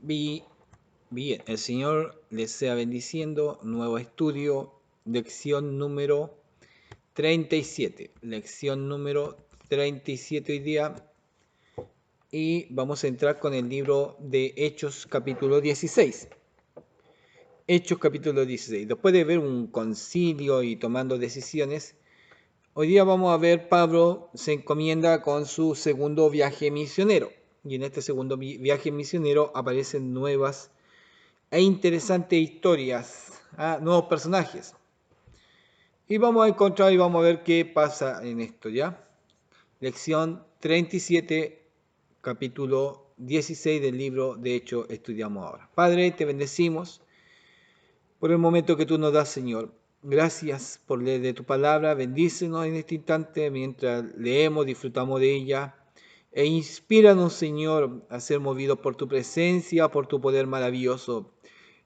Vi- Bien, el Señor les sea bendiciendo. Nuevo estudio, lección número 37. Lección número 37 hoy día. Y vamos a entrar con el libro de Hechos capítulo 16. Hechos capítulo 16. Después de ver un concilio y tomando decisiones, hoy día vamos a ver Pablo se encomienda con su segundo viaje misionero. Y en este segundo viaje misionero aparecen nuevas e interesantes historias, nuevos personajes. Y vamos a encontrar y vamos a ver qué pasa en esto, ¿ya? Lección 37, capítulo 16 del libro de Hechos estudiamos ahora. Padre, te bendecimos por el momento que tú nos das, Señor. Gracias por leer de tu palabra. Bendícenos en este instante mientras leemos, disfrutamos de ella. E inspíranos, Señor, a ser movidos por tu presencia, por tu poder maravilloso.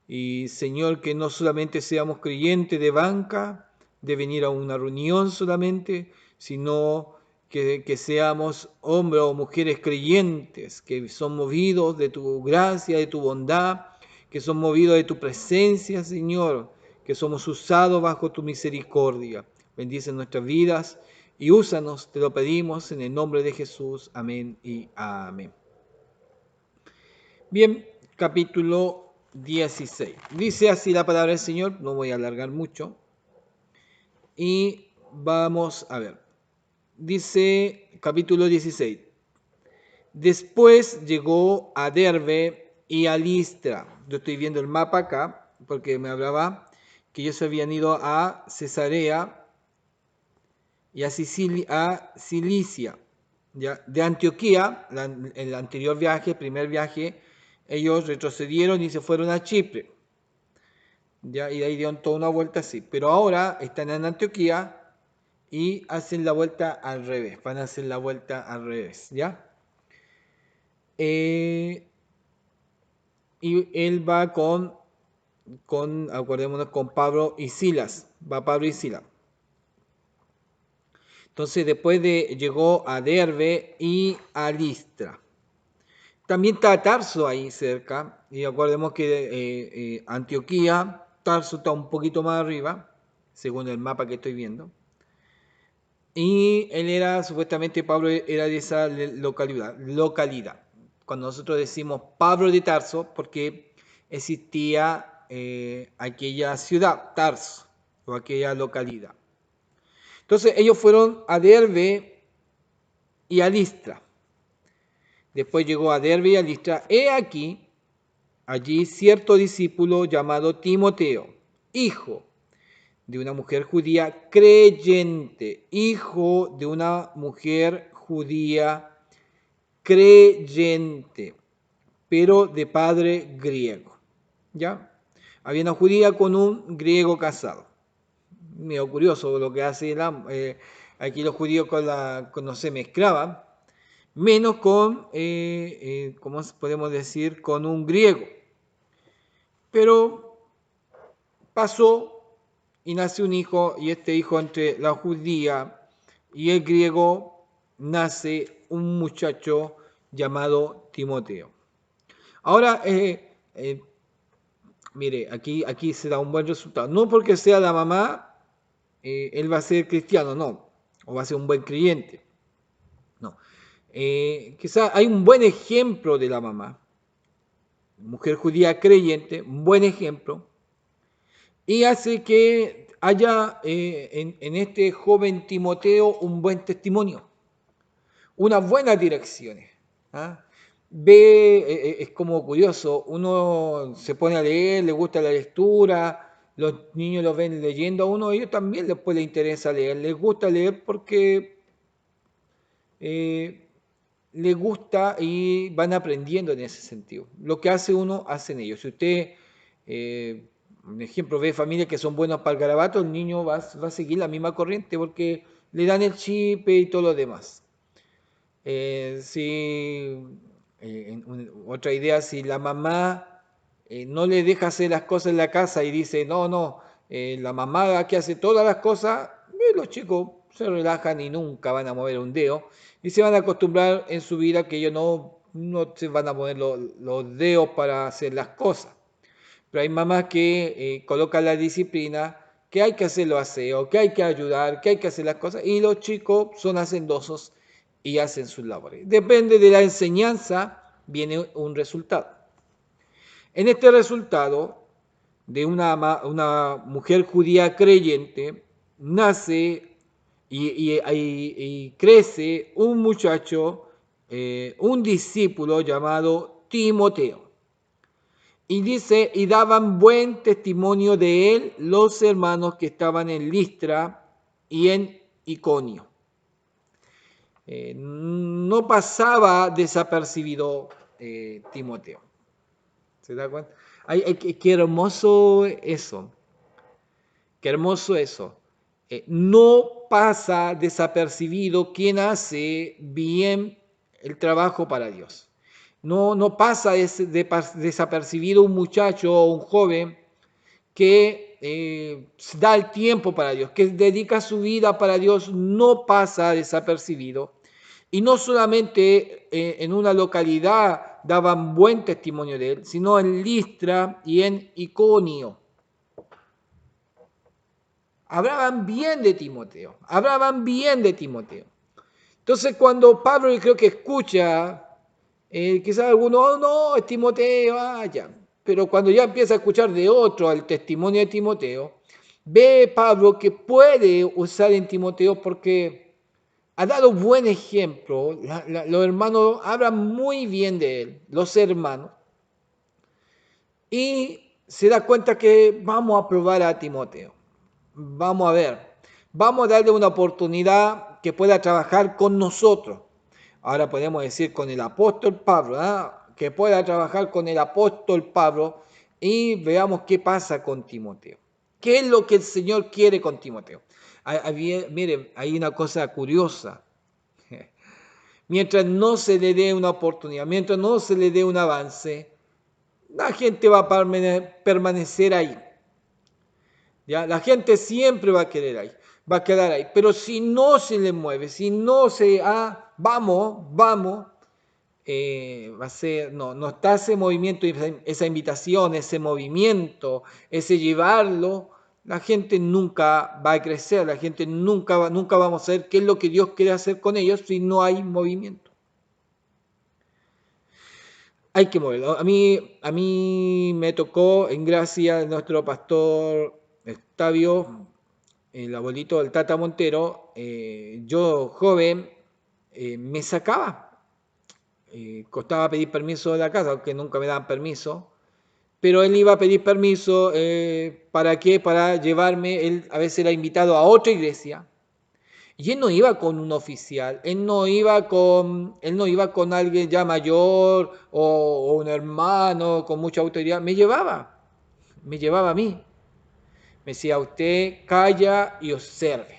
Y Señor, que no solamente seamos creyentes de banca, de venir a una reunión solamente, sino que seamos hombres o mujeres creyentes, que son movidos de tu gracia, de tu bondad, que son movidos de tu presencia, Señor, que somos usados bajo tu misericordia. Bendice nuestras vidas y úsanos, te lo pedimos en el nombre de Jesús. Amén y amén. Bien, capítulo 16. Dice así la palabra del Señor, no voy a alargar mucho. Y vamos a ver. Dice capítulo 16. Después llegó a Derbe y a Listra. Yo estoy viendo el mapa acá, porque me hablaba que ellos habían ido a Cesarea y a Cilicia. ¿Ya? De Antioquía, el anterior viaje, el primer viaje, ellos retrocedieron y se fueron a Chipre. ¿Ya? Y de ahí dieron toda una vuelta así. Pero ahora están en Antioquía y hacen la vuelta al revés. Van a hacer la vuelta al revés. ¿Ya? Y él va acordémonos, con Pablo y Silas. Va Pablo y Silas. Entonces después llegó a Derbe y a Listra. También está Tarso ahí cerca, y acordemos que Antioquía, Tarso está un poquito más arriba, según el mapa que estoy viendo. Y él era, supuestamente Pablo era de esa localidad. Cuando nosotros decimos Pablo de Tarso, porque existía aquella ciudad, Tarso, o aquella localidad. Entonces ellos fueron a Derbe y a Listra. Después llegó a Derbe y a Listra. He aquí, allí cierto discípulo llamado Timoteo, hijo de una mujer judía creyente, hijo de una mujer judía creyente, pero de padre griego. ¿Ya? Había una judía con un griego casado. Medio curioso lo que hace aquí los judíos no se mezclaban, menos con, ¿cómo podemos decir?, con un griego. Pero pasó y nace un hijo, y este hijo entre la judía y el griego nace un muchacho llamado Timoteo. Ahora, mire, aquí se da un buen resultado. No porque sea la mamá, él va a ser cristiano, no, o va a ser un buen creyente, no. Quizá hay un buen ejemplo de la mamá, mujer judía creyente, un buen ejemplo, y hace que haya en este joven Timoteo un buen testimonio, unas buenas direcciones. ¿Ah? Es como curioso, uno se pone a leer, le gusta la lectura, los niños lo ven leyendo a uno, a ellos también después les interesa leer, les gusta leer porque eh, les gusta y van aprendiendo en ese sentido. Lo que hace uno, hacen ellos. Si usted, un ejemplo, ve familias que son buenas para el garabato, el niño va a seguir la misma corriente porque le dan el chip y todo lo demás. Otra idea, si la mamá no le deja hacer las cosas en la casa y dice, no, no, la mamá que hace todas las cosas, los chicos se relajan y nunca van a mover un dedo y se van a acostumbrar en su vida que ellos no no se van a poner los dedos para hacer las cosas. Pero hay mamás que colocan la disciplina, que hay que hacer los aseos, que hay que ayudar, que hay que hacer las cosas, y los chicos son hacendosos y hacen sus labores. Depende de la enseñanza, viene un resultado. En este resultado de una mujer judía creyente, nace y crece un muchacho, un discípulo llamado Timoteo. Y dice, y daban buen testimonio de él los hermanos que estaban en Listra y en Iconio. No pasaba desapercibido Timoteo. ¿Se da cuenta? Qué hermoso eso. Qué hermoso eso. No pasa desapercibido quien hace bien el trabajo para Dios. No pasa desapercibido un muchacho o un joven que da el tiempo para Dios, que dedica su vida para Dios, no pasa desapercibido. Y no solamente en una localidad daban buen testimonio de él, sino en Listra y en Iconio. Hablaban bien de Timoteo, hablaban bien de Timoteo. Entonces cuando Pablo creo que escucha, quizás alguno, oh, no, es Timoteo, ya. Pero cuando ya empieza a escuchar de otro el testimonio de Timoteo, ve Pablo que puede usar en Timoteo porque ha dado buen ejemplo. Los hermanos hablan muy bien de él, los hermanos. Y se da cuenta que vamos a probar a Timoteo. Vamos a ver, vamos a darle una oportunidad que pueda trabajar con nosotros. Ahora podemos decir con el apóstol Pablo, que pueda trabajar con el apóstol Pablo y veamos qué pasa con Timoteo. ¿Qué es lo que el Señor quiere con Timoteo? Miren, hay una cosa curiosa. Mientras no se le dé una oportunidad, mientras no se le dé un avance, la gente va a permanecer ahí. ¿Ya? La gente siempre va a querer ahí, va a quedar ahí. Pero si no se le mueve, si no se, vamos, va a ser, no está ese movimiento, esa invitación, ese movimiento, ese llevarlo, la gente nunca va a crecer, la gente nunca vamos a saber qué es lo que Dios quiere hacer con ellos si no hay movimiento. Hay que moverlo. A mí me tocó, en gracia de nuestro pastor Octavio, el abuelito del Tata Montero, yo joven me sacaba. Costaba pedir permiso de la casa, aunque nunca me daban permiso. Pero él iba a pedir permiso, ¿para qué? Para llevarme, él a veces era invitado a otra iglesia. Y él no iba con un oficial, él no iba con alguien ya mayor o un hermano con mucha autoridad, me llevaba a mí. Me decía, usted calla y observe,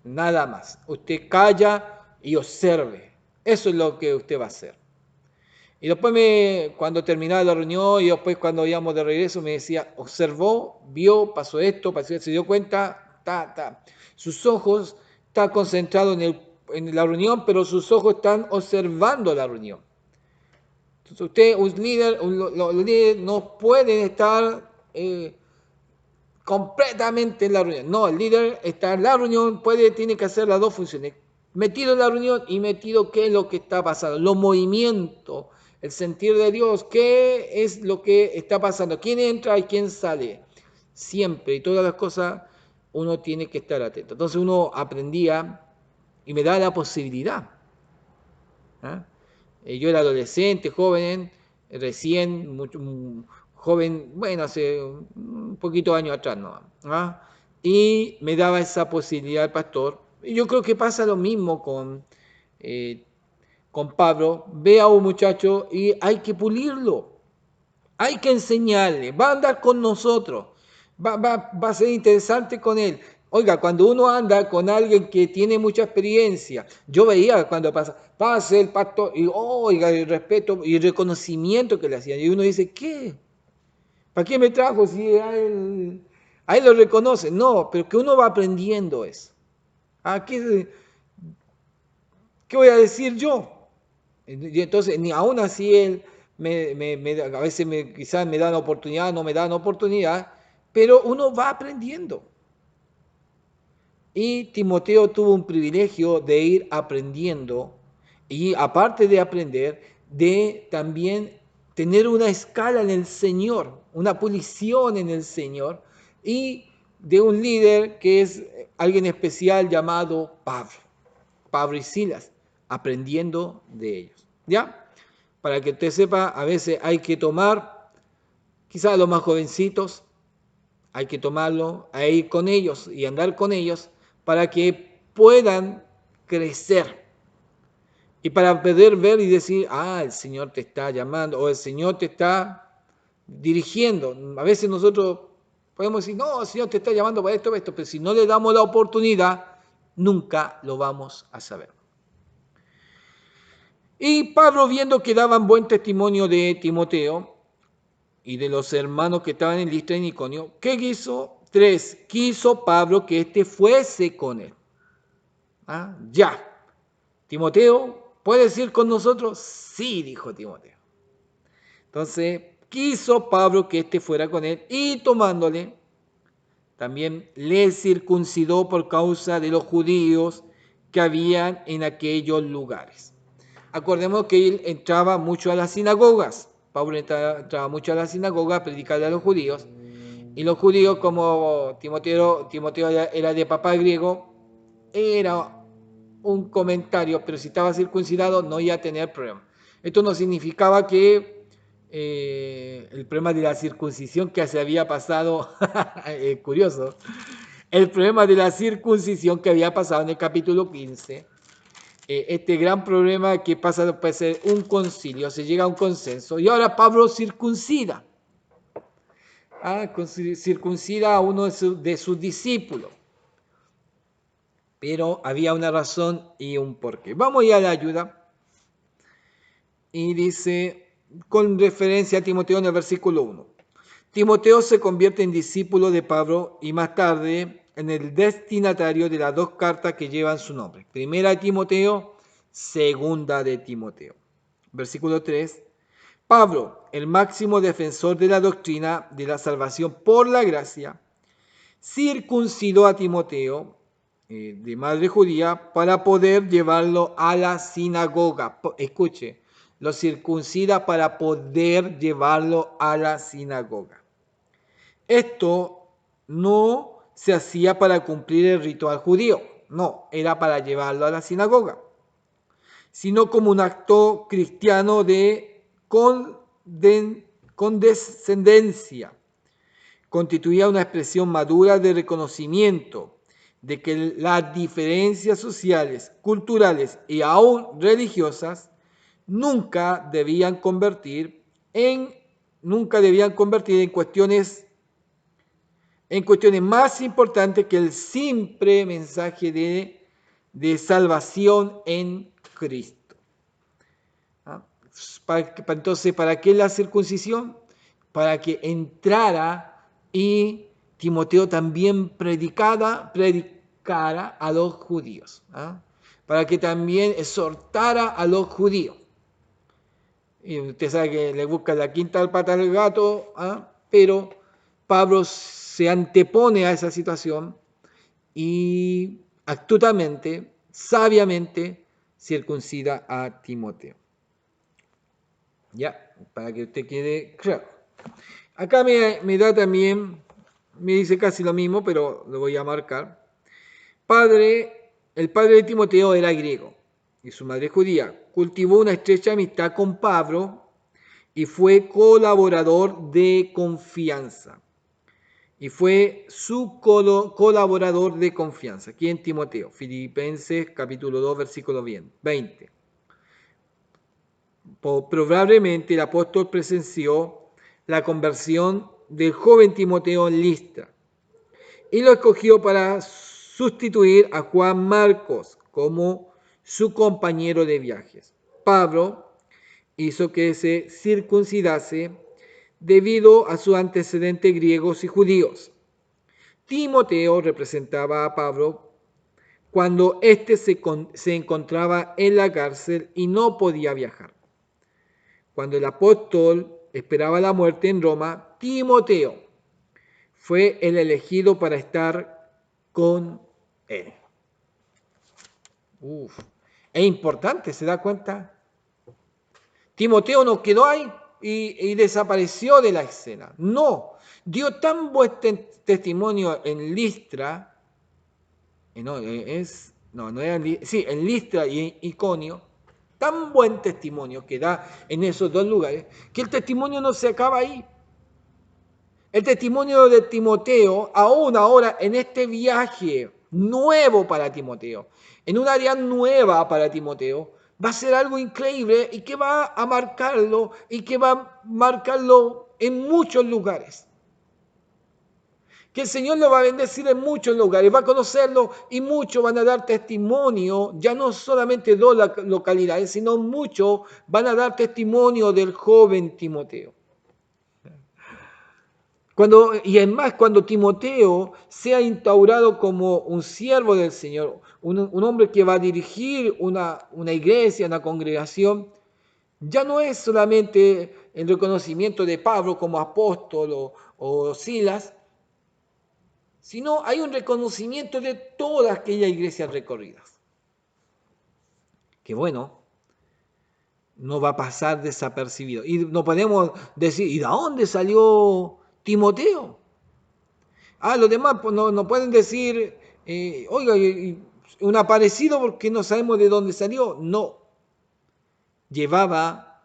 nada más. Usted calla y observe. Eso es lo que usted va a hacer. Y después cuando terminaba la reunión y después cuando íbamos de regreso me decía, observó, vio, pasó esto, se dio cuenta, sus ojos están concentrados en la reunión, pero sus ojos están observando la reunión. Entonces usted, un líder, los líderes no pueden estar completamente en la reunión. No, el líder está en la reunión, tiene que hacer las dos funciones. Metido en la reunión y metido qué es lo que está pasando, los movimientos, el sentir de Dios, qué es lo que está pasando, quién entra y quién sale. Siempre y todas las cosas uno tiene que estar atento. Entonces uno aprendía y me da la posibilidad. Yo era adolescente, joven, recién, joven, bueno, hace un poquito de años atrás, ¿no? Y me daba esa posibilidad el pastor. Y yo creo que pasa lo mismo con Pablo. Ve a un muchacho y hay que pulirlo, hay que enseñarle, va a andar con nosotros, va a ser interesante con él. Oiga, cuando uno anda con alguien que tiene mucha experiencia, yo veía cuando pasa el pastor, y oiga, el respeto y el reconocimiento que le hacían. Y uno dice, ¿qué? ¿Para qué me trajo si a él lo reconoce? No, pero que uno va aprendiendo eso. ¿Qué voy a decir yo? Y entonces, ni aún así él, a veces quizás me dan oportunidad, no me dan oportunidad, pero uno va aprendiendo. Y Timoteo tuvo un privilegio de ir aprendiendo y aparte de aprender, de también tener una escala en el Señor, una pulición en el Señor y de un líder que es alguien especial llamado Pablo, Pablo y Silas, aprendiendo de ellos. ¿Ya? Para que usted sepa, a veces hay que tomar, quizás a los más jovencitos, hay que tomarlo, a ir con ellos y andar con ellos para que puedan crecer y para poder ver y decir, el Señor te está llamando o el Señor te está dirigiendo. A veces nosotros podemos decir, no, el Señor te está llamando para esto, pero si no le damos la oportunidad, nunca lo vamos a saber. Y Pablo, viendo que daban buen testimonio de Timoteo y de los hermanos que estaban en Listra y Iconio, ¿qué hizo? 3. Quiso Pablo que éste fuese con él. Ya. Timoteo, ¿puedes ir con nosotros? Sí, dijo Timoteo. Entonces, quiso Pablo que éste fuera con él y tomándole, también le circuncidó por causa de los judíos que habían en aquellos lugares. Acordemos que él entraba mucho a las sinagogas. Pablo entraba mucho a las sinagogas a predicarle a los judíos. Y los judíos, como Timoteo era de papá griego, era un comentario, pero si estaba circuncidado no iba a tener problema. Esto no significaba que el problema de la circuncisión que se había pasado, es curioso, el problema de la circuncisión que había pasado en el capítulo 15, este gran problema que pasa después de un concilio, se llega a un consenso, y ahora Pablo circuncida. Circuncida a uno de sus discípulos. Pero había una razón y un porqué. Vamos ya a la ayuda. Y dice, con referencia a Timoteo en el versículo 1. Timoteo se convierte en discípulo de Pablo y más tarde en el destinatario de las 2 cartas que llevan su nombre. Primera de Timoteo, segunda de Timoteo. Versículo 3. Pablo, el máximo defensor de la doctrina de la salvación por la gracia, circuncidó a Timoteo, de madre judía, para poder llevarlo a la sinagoga. Escuche, lo circuncida para poder llevarlo a la sinagoga. Esto no se hacía para cumplir el ritual judío, no, era para llevarlo a la sinagoga, sino como un acto cristiano de condescendencia. Constituía una expresión madura de reconocimiento de que las diferencias sociales, culturales y aún religiosas nunca debían convertir en cuestiones más importantes que el simple mensaje de salvación en Cristo. Entonces, ¿para qué la circuncisión? Para que entrara y Timoteo también predicara a los judíos, para que también exhortara a los judíos. Y usted sabe que le busca la quinta pata al gato, pero Pablo se antepone a esa situación y astutamente, sabiamente, circuncida a Timoteo. Ya, para que usted quede claro. Acá me da también, me dice casi lo mismo, pero lo voy a marcar. El padre de Timoteo era griego y su madre judía. Cultivó una estrecha amistad con Pablo y fue colaborador de confianza. Y fue su colaborador de confianza. ¿Quién? Timoteo. Filipenses capítulo 2, versículo 20. Probablemente el apóstol presenció la conversión del joven Timoteo en Listra y lo escogió para sustituir a Juan Marcos como su compañero de viajes. Pablo hizo que se circuncidase debido a sus antecedentes griegos y judíos. Timoteo representaba a Pablo cuando éste se encontraba en la cárcel y no podía viajar. Cuando el apóstol esperaba la muerte en Roma, Timoteo fue el elegido para estar con él. Es importante, ¿se da cuenta? Timoteo no quedó ahí y desapareció de la escena. No, dio tan buen testimonio en Listra, en Listra y Iconio, tan buen testimonio que da en esos dos lugares, que el testimonio no se acaba ahí. El testimonio de Timoteo, aún ahora en este viaje nuevo para Timoteo, en un área nueva para Timoteo, va a ser algo increíble y que va a marcarlo en muchos lugares. Que el Señor lo va a bendecir en muchos lugares, va a conocerlo y muchos van a dar testimonio, ya no solamente dos localidades, sino muchos van a dar testimonio del joven Timoteo. Y es más, cuando Timoteo sea instaurado como un siervo del Señor, un hombre que va a dirigir una iglesia, una congregación, ya no es solamente el reconocimiento de Pablo como apóstol o Silas, sino hay un reconocimiento de todas aquellas iglesias recorridas. Que bueno, no va a pasar desapercibido. Y no podemos decir, ¿y de dónde salió Timoteo? Los demás pues, no pueden decir, oiga, un aparecido porque no sabemos de dónde salió. No. Llevaba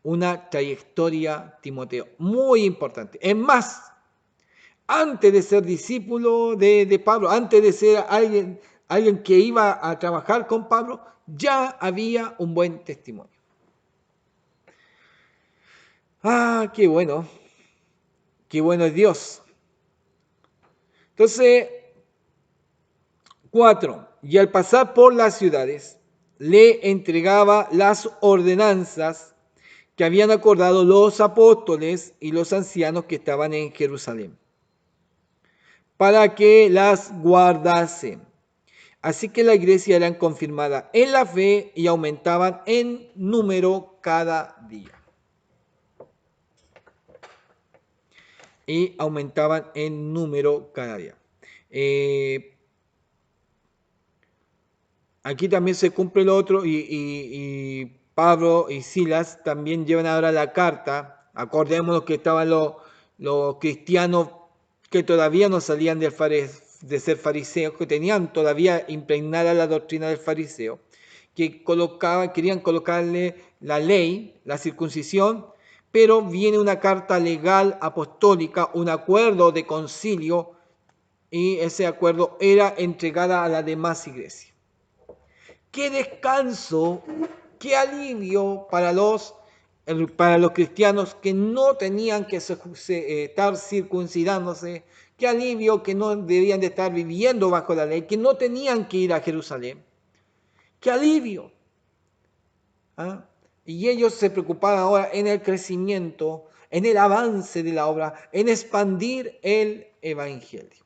una trayectoria Timoteo muy importante. Es más, antes de ser discípulo de Pablo, antes de ser alguien que iba a trabajar con Pablo, ya había un buen testimonio. Qué bueno. Qué bueno es Dios. Entonces, 4. Y al pasar por las ciudades, le entregaba las ordenanzas que habían acordado los apóstoles y los ancianos que estaban en Jerusalén, para que las guardase. Así que la iglesia era confirmada en la fe y aumentaban en número cada día. Y aumentaban en número cada día. Aquí también se cumple lo otro y Pablo y Silas también llevan ahora la carta. Acordémonos que estaban los cristianos que todavía no salían de ser fariseos, que tenían todavía impregnada la doctrina del fariseo, que querían colocarle la ley, la circuncisión, pero viene una carta legal apostólica, un acuerdo de concilio, y ese acuerdo era entregada a la demás iglesia. Qué descanso, qué alivio para los cristianos que no tenían que estar circuncidándose, qué alivio que no debían de estar viviendo bajo la ley, que no tenían que ir a Jerusalén. Qué alivio. Y ellos se preocupaban ahora en el crecimiento, en el avance de la obra, en expandir el evangelio.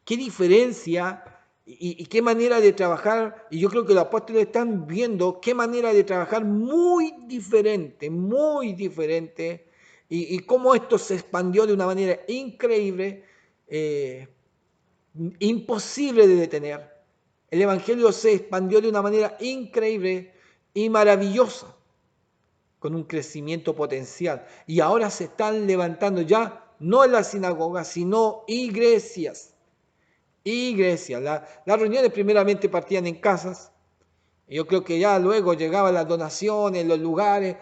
Qué diferencia y qué manera de trabajar, y yo creo que los apóstoles están viendo qué manera de trabajar muy diferente, y cómo esto se expandió de una manera increíble, imposible de detener. El evangelio se expandió de una manera increíble y maravillosa, con un crecimiento potencial. Y ahora se están levantando ya, no en las sinagogas, sino iglesias. Las reuniones primeramente partían en casas. Yo creo que ya luego llegaban las donaciones, los lugares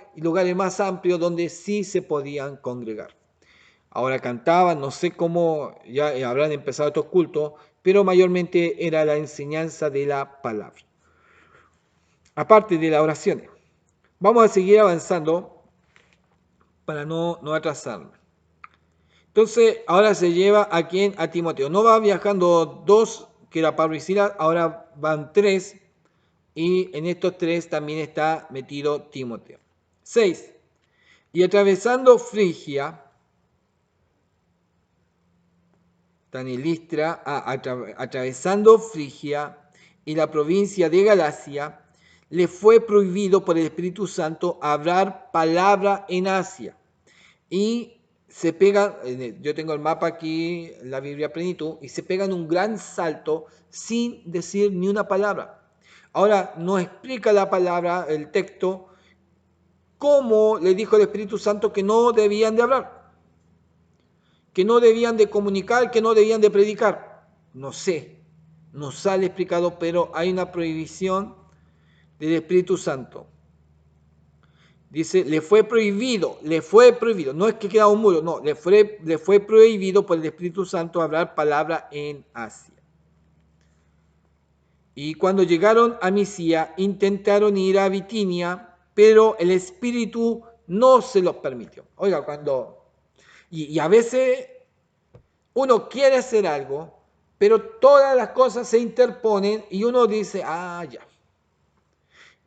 más amplios donde sí se podían congregar. Ahora cantaban, no sé cómo ya habrán empezado estos cultos, pero mayormente era la enseñanza de la palabra. Aparte de las oraciones. Vamos a seguir avanzando para no atrasarme. Entonces, ahora se lleva a quién? A Timoteo. No va viajando dos, que era Pablo y Silas, ahora van tres, y en estos tres también está metido Timoteo. 6. Y atravesando Frigia, están en Listra, atravesando Frigia y la provincia de Galacia, le fue prohibido por el Espíritu Santo hablar palabra en Asia. Y se pegan, yo tengo el mapa aquí, la Biblia Plenitud, y se pegan un gran salto sin decir ni una palabra. Ahora, no explica la palabra, el texto, cómo le dijo el Espíritu Santo que no debían de hablar, que no debían de comunicar, que no debían de predicar. No sé, no sale explicado, pero hay una prohibición del Espíritu Santo. Dice, le fue prohibido, no es que queda un muro, no, le fue prohibido por el Espíritu Santo hablar palabra en Asia. Y cuando llegaron a Misia, intentaron ir a Bitinia, pero el Espíritu no se los permitió. Oiga, y a veces uno quiere hacer algo, pero todas las cosas se interponen y uno dice, ya.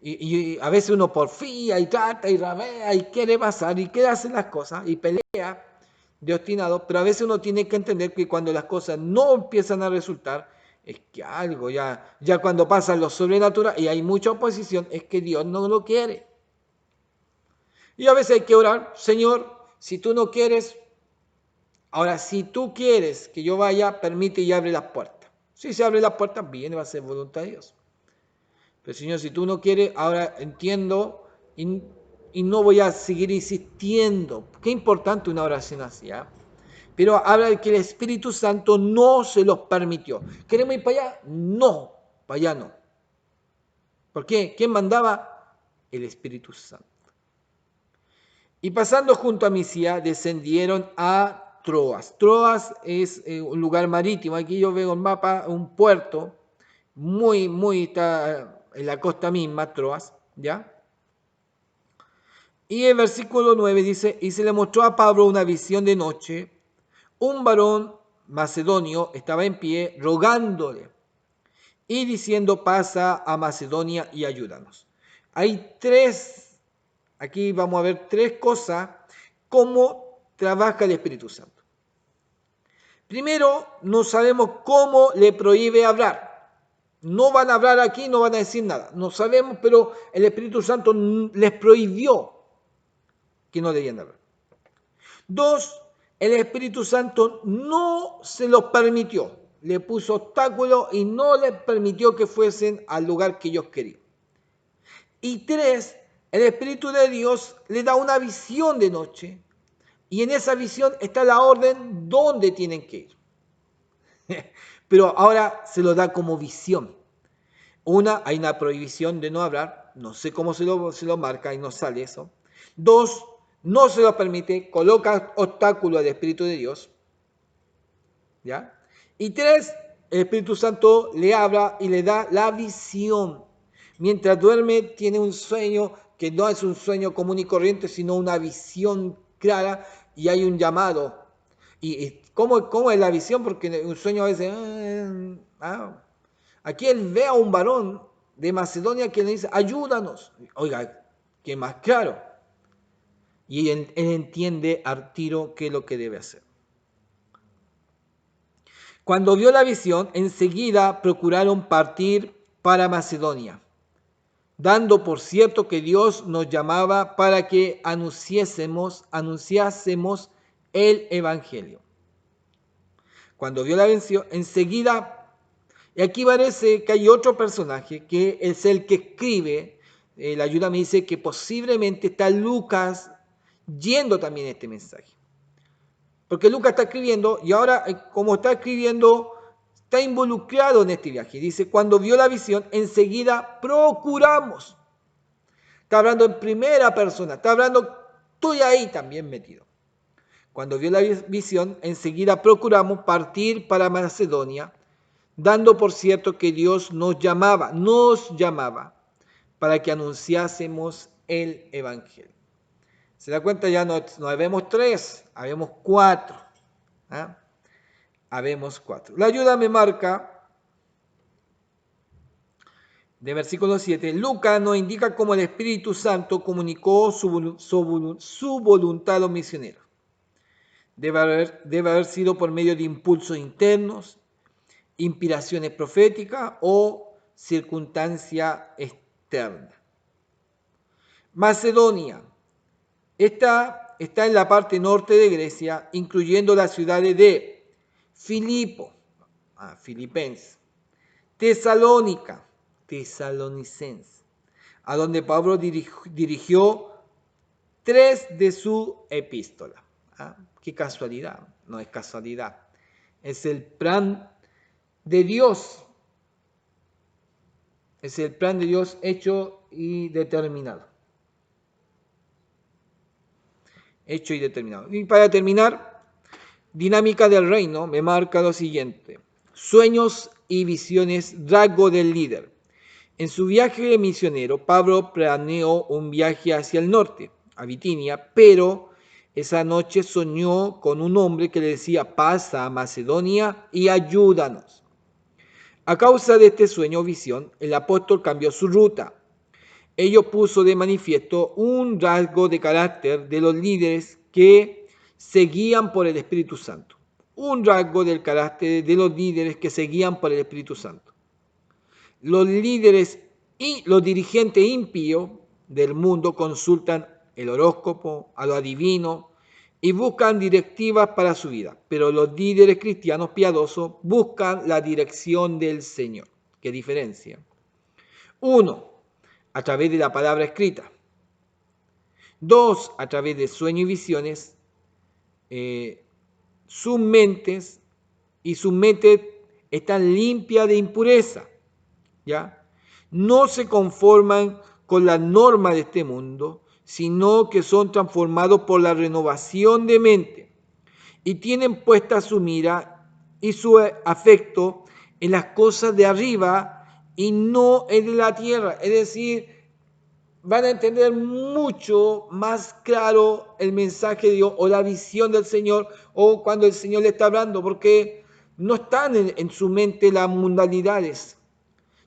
Y a veces uno porfía y trata y rabea y quiere pasar y quiere hacer las cosas y pelea de obstinado, pero a veces uno tiene que entender que cuando las cosas no empiezan a resultar, es que algo ya cuando pasa lo sobrenatural y hay mucha oposición, es que Dios no lo quiere. Y a veces hay que orar, Señor, si tú no quieres, ahora si tú quieres que yo vaya, permite y abre las puertas. Si se abre las puertas, bien, va a ser voluntad de Dios. Pero Señor, si tú no quieres, ahora entiendo y no voy a seguir insistiendo. Qué importante una oración así, ¿eh? Pero habla de que el Espíritu Santo no se los permitió. ¿Queremos ir para allá? No, para allá no. ¿Por qué? ¿Quién mandaba? El Espíritu Santo. Y pasando junto a Misia, descendieron a Troas. Troas es un lugar marítimo. Aquí yo veo el mapa, un puerto, muy está en la costa misma, Troas, ¿ya? Y el versículo 9 dice, y se le mostró a Pablo una visión de noche, un varón macedonio estaba en pie rogándole y diciendo, pasa a Macedonia y ayúdanos. Aquí vamos a ver tres cosas, cómo trabaja el Espíritu Santo. Primero, no sabemos cómo le prohíbe hablar. No van a hablar aquí, no van a decir nada. No sabemos, pero el Espíritu Santo les prohibió que no debían hablar. Dos, el Espíritu Santo no se los permitió. Le puso obstáculos y no les permitió que fuesen al lugar que ellos querían. Y tres, el Espíritu de Dios le da una visión de noche y en esa visión está la orden dónde tienen que ir. Pero ahora se lo da como visión. Hay una prohibición de no hablar, no sé cómo se lo marca y no sale eso. Dos, no se lo permite, coloca obstáculo al Espíritu de Dios. ¿Ya? Y tres, el Espíritu Santo le habla y le da la visión. Mientras duerme tiene un sueño que no es un sueño común y corriente, sino una visión clara y hay un llamado. ¿Y cómo es la visión? Porque un sueño a veces... Aquí él ve a un varón de Macedonia que le dice, ayúdanos. Oiga, ¿qué más claro? Y él entiende al tiro qué es lo que debe hacer. Cuando vio la visión, enseguida procuraron partir para Macedonia, dando por cierto que Dios nos llamaba para que anunciásemos el Evangelio. Cuando vio la visión, enseguida, y aquí parece que hay otro personaje que es el que escribe, la ayuda me dice que posiblemente está Lucas yendo también este mensaje. Porque Lucas está escribiendo y ahora, como está escribiendo, está involucrado en este viaje. Dice, cuando vio la visión, enseguida procuramos. Está hablando en primera persona, está hablando, estoy ahí también metido. Cuando vio la visión, enseguida procuramos partir para Macedonia, dando por cierto que Dios nos llamaba para que anunciásemos el Evangelio. Se da cuenta, ya no habemos tres, habemos cuatro. Habemos cuatro. La ayuda me marca, de versículo 7, Lucas nos indica cómo el Espíritu Santo comunicó su voluntad a los misioneros. Debe haber sido por medio de impulsos internos, inspiraciones proféticas o circunstancia externa. Macedonia. Esta está en la parte norte de Grecia, incluyendo las ciudades de Filipo, Filipenses, Tesalónica, Tesalonicenses, a donde Pablo dirigió 3 de su epístola. Qué casualidad, no es casualidad. Es el plan de Dios. Es el plan de Dios hecho y determinado. Hecho y determinado. Y para terminar, dinámica del reino me marca lo siguiente. Sueños y visiones, rasgo del líder. En su viaje misionero, Pablo planeó un viaje hacia el norte, a Bitinia, pero esa noche soñó con un hombre que le decía, pasa a Macedonia y ayúdanos. A causa de este sueño o visión, el apóstol cambió su ruta. Ello puso de manifiesto un rasgo de carácter de los líderes que seguían por el Espíritu Santo. Un rasgo del carácter de los líderes que seguían por el Espíritu Santo. Los líderes y los dirigentes impíos del mundo consultan el horóscopo, a lo adivino y buscan directivas para su vida. Pero los líderes cristianos piadosos buscan la dirección del Señor. ¿Qué diferencia? 1. A través de la palabra escrita. 2. A través de sueños y visiones. Sus mentes están limpias de impureza. ¿Ya? No se conforman con la norma de este mundo, sino que son transformados por la renovación de mente y tienen puesta su mira y su afecto en las cosas de arriba y no en de la tierra. Es decir, van a entender mucho más claro el mensaje de Dios o la visión del Señor o cuando el Señor le está hablando, porque no están en su mente las mundanalidades.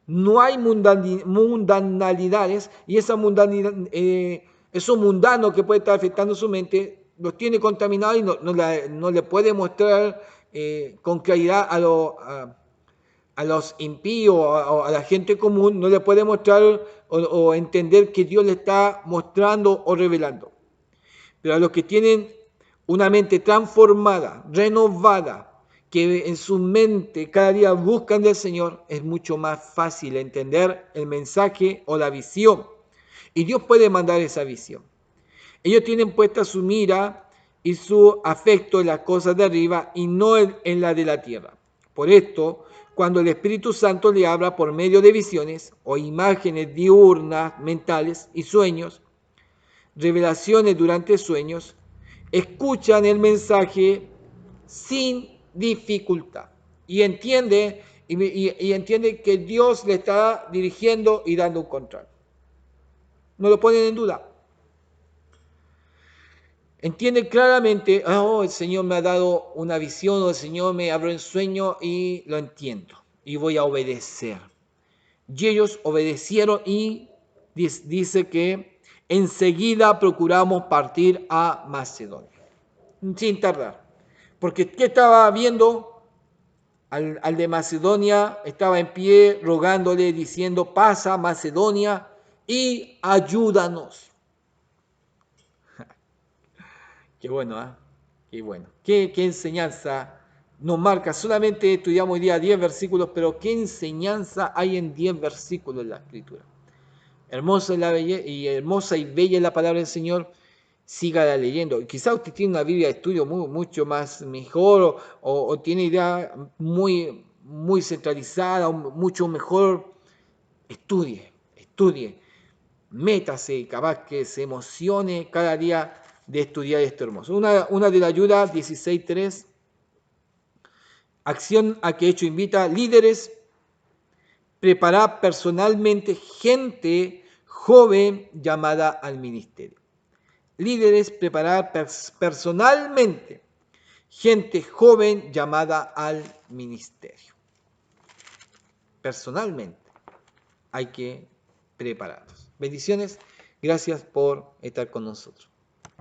No hay mundanalidades y esa mundanidad, eso mundano que puede estar afectando su mente los tiene contaminados y no le puede mostrar con claridad a los impíos o a la gente común, no le puede mostrar o entender que Dios le está mostrando o revelando. Pero a los que tienen una mente transformada, renovada, que en su mente cada día buscan del Señor, es mucho más fácil entender el mensaje o la visión. Y Dios puede mandar esa visión. Ellos tienen puesta su mira y su afecto en las cosas de arriba y no en la de la tierra. Por esto, cuando el Espíritu Santo le habla por medio de visiones o imágenes diurnas, mentales y sueños, revelaciones durante sueños, escuchan el mensaje sin dificultad y entiende que Dios le está dirigiendo y dando un control. No lo ponen en duda. Entiende claramente, el Señor me ha dado una visión o el Señor me abrió en sueño y lo entiendo y voy a obedecer. Y ellos obedecieron y dice que enseguida procuramos partir a Macedonia, sin tardar. Porque ¿qué estaba viendo? Al de Macedonia estaba en pie rogándole, diciendo, pasa Macedonia y ayúdanos. Qué bueno, ¿eh? Qué bueno. Qué enseñanza nos marca. Solamente estudiamos hoy día 10 versículos, pero qué enseñanza hay en 10 versículos en la Escritura. Hermosa y bella es la palabra del Señor. Sígala leyendo. Quizá usted tiene una Biblia de estudio mucho más mejor o tiene idea muy centralizada, mucho mejor. Estudie, métase, capaz que se emocione cada día de estudiar esto hermoso. Una de la ayuda, 16.3, acción a que hecho invita líderes, preparar personalmente gente joven llamada al ministerio. Líderes, preparar personalmente gente joven llamada al ministerio. Personalmente hay que prepararlos. Bendiciones, gracias por estar con nosotros.